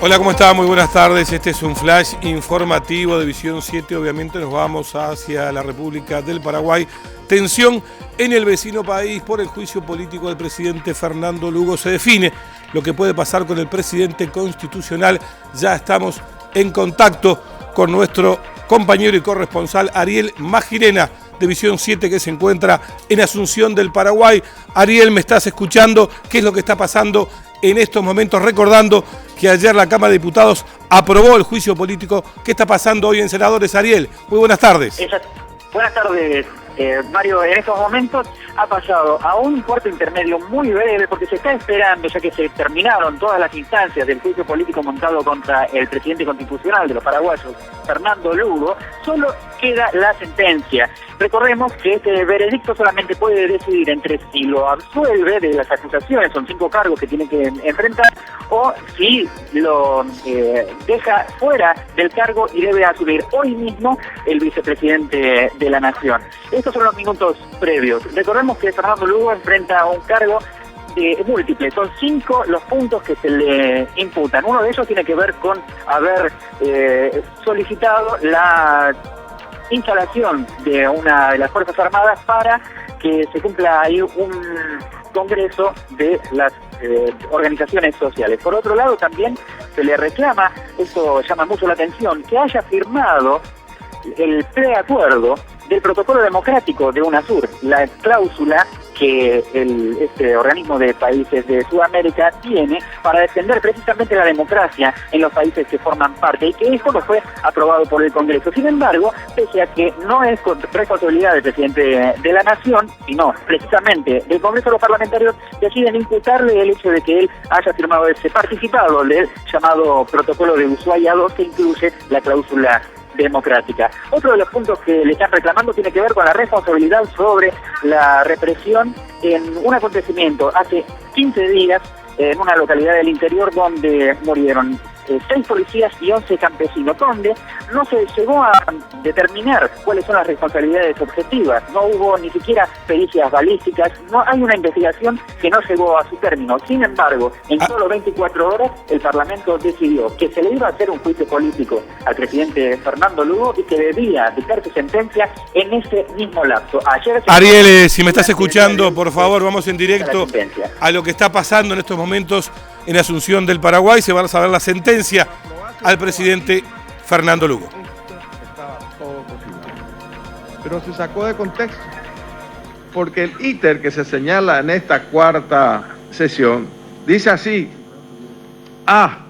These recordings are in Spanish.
Hola, ¿cómo está? Muy buenas tardes. Este es un flash informativo de Visión 7. Obviamente nos vamos hacia la República del Paraguay. Tensión en el vecino país por el juicio político del presidente Fernando Lugo. Se define lo que puede pasar con el presidente constitucional. Ya estamos en contacto con nuestro compañero y corresponsal Ariel Magirena de Visión 7, que se encuentra en Asunción del Paraguay. Ariel, ¿me estás escuchando? ¿Qué es lo que está pasando en estos momentos? Recordando que ayer la Cámara de Diputados aprobó el juicio político. ¿Qué está pasando hoy en Senadores, Ariel? Muy buenas tardes. Buenas tardes, Mario. En estos momentos ha pasado a un cuarto intermedio muy breve porque se está esperando, ya que se terminaron todas las instancias del juicio político montado contra el presidente constitucional de los paraguayos, Fernando Lugo. Solo queda la sentencia. Recordemos que este veredicto solamente puede decidir entre si lo absuelve de las acusaciones, son 5 cargos que tiene que enfrentar, o si lo deja fuera del cargo y debe asumir hoy mismo el vicepresidente de la Nación. Estos son los minutos previos. Recordemos que Fernando Lugo enfrenta un cargo de múltiples, son 5 los puntos que se le imputan. Uno de ellos tiene que ver con haber solicitado la instalación de una de las Fuerzas Armadas para que se cumpla ahí un congreso de las organizaciones sociales. Por otro lado, también se le reclama, esto llama mucho la atención, que haya firmado el preacuerdo del protocolo democrático de UNASUR, la cláusula que este organismo de países de Sudamérica tiene para defender precisamente la democracia en los países que forman parte, y que esto no fue aprobado por el Congreso. Sin embargo, pese a que no es responsabilidad del presidente de la Nación, sino precisamente del Congreso, los parlamentarios deciden imputarle el hecho de que él haya firmado participado del llamado protocolo de Ushuaia II, que incluye la cláusula democrática. Otro de los puntos que le están reclamando tiene que ver con la responsabilidad sobre la represión en un acontecimiento hace 15 días en una localidad del interior donde murieron 6 policías y 11 campesinos, donde no se llegó a determinar cuáles son las responsabilidades objetivas, no hubo ni siquiera pericias balísticas, no hay una investigación que no llegó a su término. Sin embargo, en solo 24 horas el Parlamento decidió que se le iba a hacer un juicio político al presidente Fernando Lugo y que debía dictar su sentencia en ese mismo lapso. Ayer Ariel, si me estás escuchando, por favor, vamos en directo a lo que está pasando en estos momentos en Asunción del Paraguay. Se va a saber la sentencia al presidente Fernando Lugo. Estaba todo posible, pero se sacó de contexto, porque el íter que se señala en esta cuarta sesión dice así: A.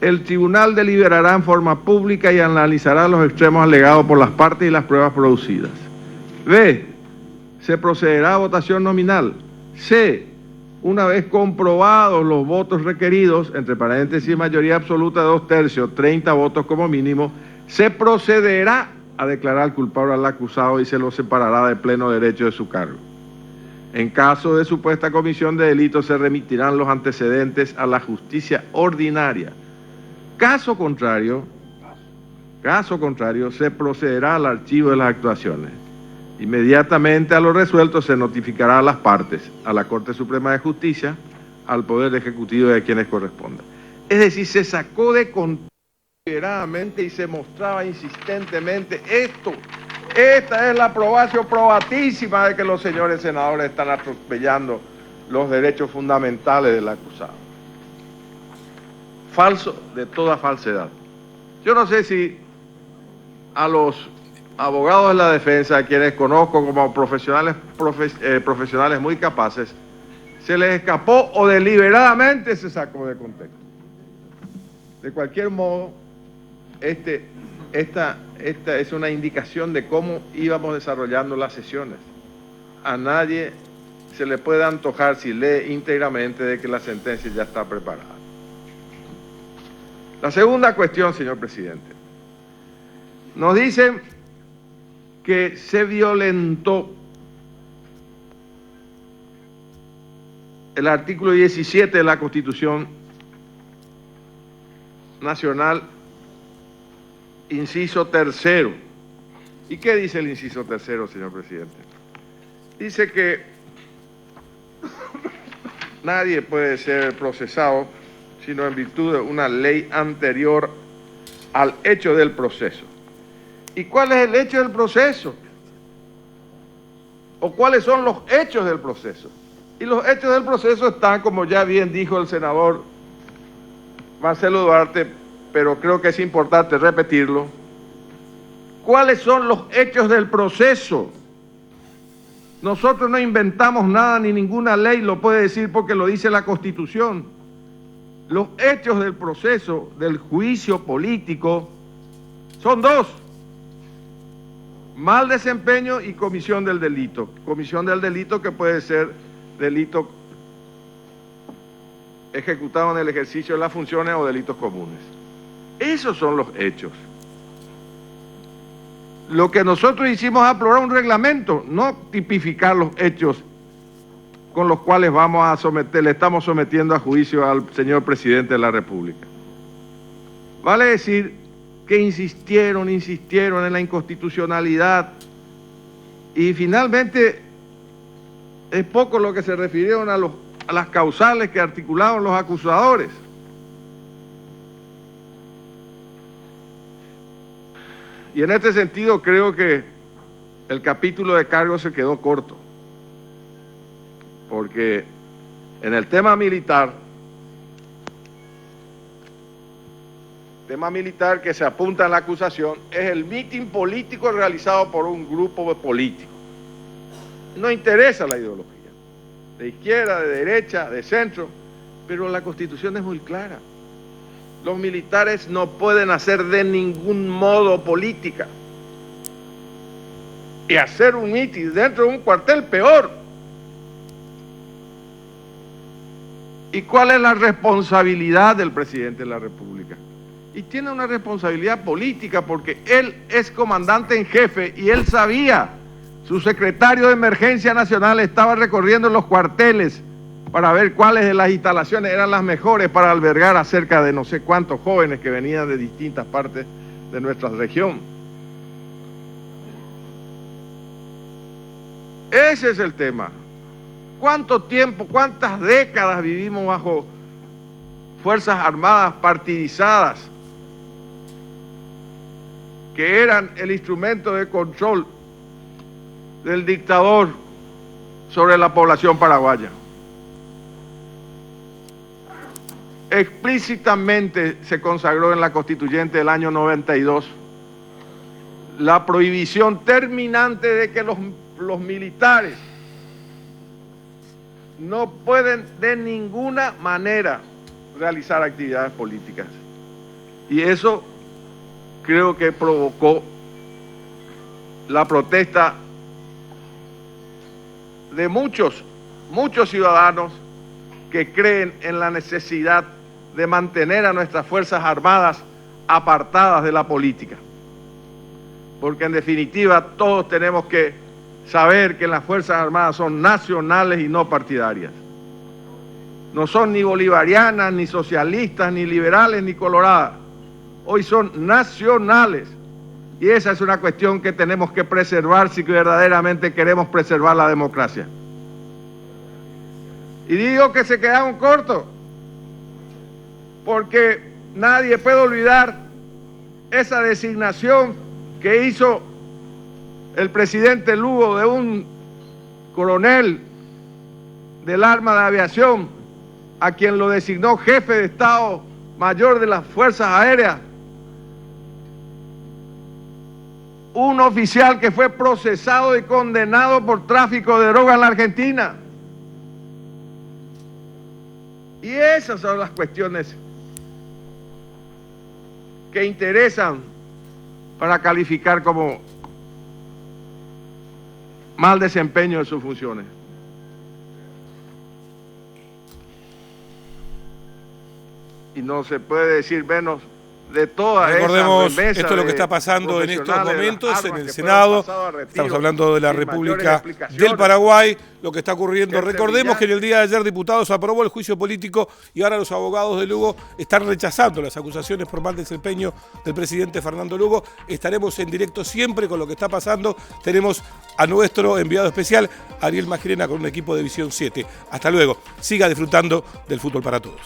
El tribunal deliberará en forma pública y analizará los extremos alegados por las partes y las pruebas producidas. B. Se procederá a votación nominal. C. Una vez comprobados los votos requeridos, entre paréntesis mayoría absoluta de 2/3, 30 votos como mínimo, se procederá a declarar culpable al acusado y se lo separará de pleno derecho de su cargo. En caso de supuesta comisión de delito se remitirán los antecedentes a la justicia ordinaria. Caso contrario, se procederá al archivo de las actuaciones. Inmediatamente a lo resuelto se notificará a las partes, a la Corte Suprema de Justicia, al Poder Ejecutivo y a quienes corresponda. Es decir, se sacó de contexto deliberadamente y se mostraba insistentemente esto. Esta es la aprobación probatísima de que los señores senadores están atropellando los derechos fundamentales del acusado. Falso de toda falsedad. Yo no sé si a los abogados de la defensa, a quienes conozco como profesionales muy capaces, se les escapó o deliberadamente se sacó de contexto. De cualquier modo, esta es una indicación de cómo íbamos desarrollando las sesiones. A nadie se le puede antojar, si lee íntegramente, de que la sentencia ya está preparada. La segunda cuestión, señor presidente. Nos dicen que se violentó el artículo 17 de la Constitución Nacional, inciso tercero. ¿Y qué dice el inciso tercero, señor presidente? Dice que nadie puede ser procesado sino en virtud de una ley anterior al hecho del proceso. ¿Y cuál es el hecho del proceso? ¿O cuáles son los hechos del proceso? Y los hechos del proceso están, como ya bien dijo el senador Marcelo Duarte, pero creo que es importante repetirlo. ¿Cuáles son los hechos del proceso? Nosotros no inventamos nada, ni ninguna ley lo puede decir porque lo dice la Constitución. Los hechos del proceso, del juicio político, son dos: mal desempeño y comisión del delito. Comisión del delito que puede ser delito ejecutado en el ejercicio de las funciones o delitos comunes. Esos son los hechos. Lo que nosotros hicimos es aprobar un reglamento, no tipificar los hechos con los cuales le estamos sometiendo a juicio al señor presidente de la República. Vale decir que insistieron en la inconstitucionalidad y finalmente es poco lo que se refirieron a las causales que articularon los acusadores. Y en este sentido creo que el capítulo de cargos se quedó corto, porque en el tema militar que se apunta en la acusación es el mitin político realizado por un grupo político. No interesa la ideología, de izquierda, de derecha, de centro, pero la Constitución es muy clara. Los militares no pueden hacer de ningún modo política. Y hacer un mitin dentro de un cuartel, peor. ¿Y cuál es la responsabilidad del presidente de la República? Y tiene una responsabilidad política porque él es comandante en jefe y él sabía, su secretario de Emergencia Nacional estaba recorriendo los cuarteles para ver cuáles de las instalaciones eran las mejores para albergar a cerca de no sé cuántos jóvenes que venían de distintas partes de nuestra región. Ese es el tema. ¿Cuánto tiempo, cuántas décadas vivimos bajo fuerzas armadas partidizadas que eran el instrumento de control del dictador sobre la población paraguaya? Explícitamente se consagró en la Constituyente del año 92 la prohibición terminante de que los militares no pueden de ninguna manera realizar actividades políticas. Y eso creo que provocó la protesta de muchos ciudadanos que creen en la necesidad de mantener a nuestras Fuerzas Armadas apartadas de la política. Porque en definitiva todos tenemos que saber que las Fuerzas Armadas son nacionales y no partidarias. No son ni bolivarianas, ni socialistas, ni liberales, ni coloradas. Hoy son nacionales. Y esa es una cuestión que tenemos que preservar si verdaderamente queremos preservar la democracia. Y digo que se quedaron cortos, porque nadie puede olvidar esa designación que hizo el presidente Lugo de un coronel del arma de aviación, a quien lo designó jefe de Estado Mayor de las Fuerzas Aéreas. Un oficial que fue procesado y condenado por tráfico de droga en la Argentina. Y esas son las cuestiones que interesan para calificar como mal desempeño de sus funciones. Y no se puede decir menos de todas esas Recordemos, esto es lo que está pasando en estos momentos en el Senado. Estamos hablando de la República del Paraguay, lo que está ocurriendo. Recordemos que en el día de ayer, diputados, aprobó el juicio político y ahora los abogados de Lugo están rechazando las acusaciones por mal desempeño del presidente Fernando Lugo. Estaremos en directo siempre con lo que está pasando. Tenemos a nuestro enviado especial, Ariel Magrena, con un equipo de Visión 7. Hasta luego. Siga disfrutando del fútbol para todos.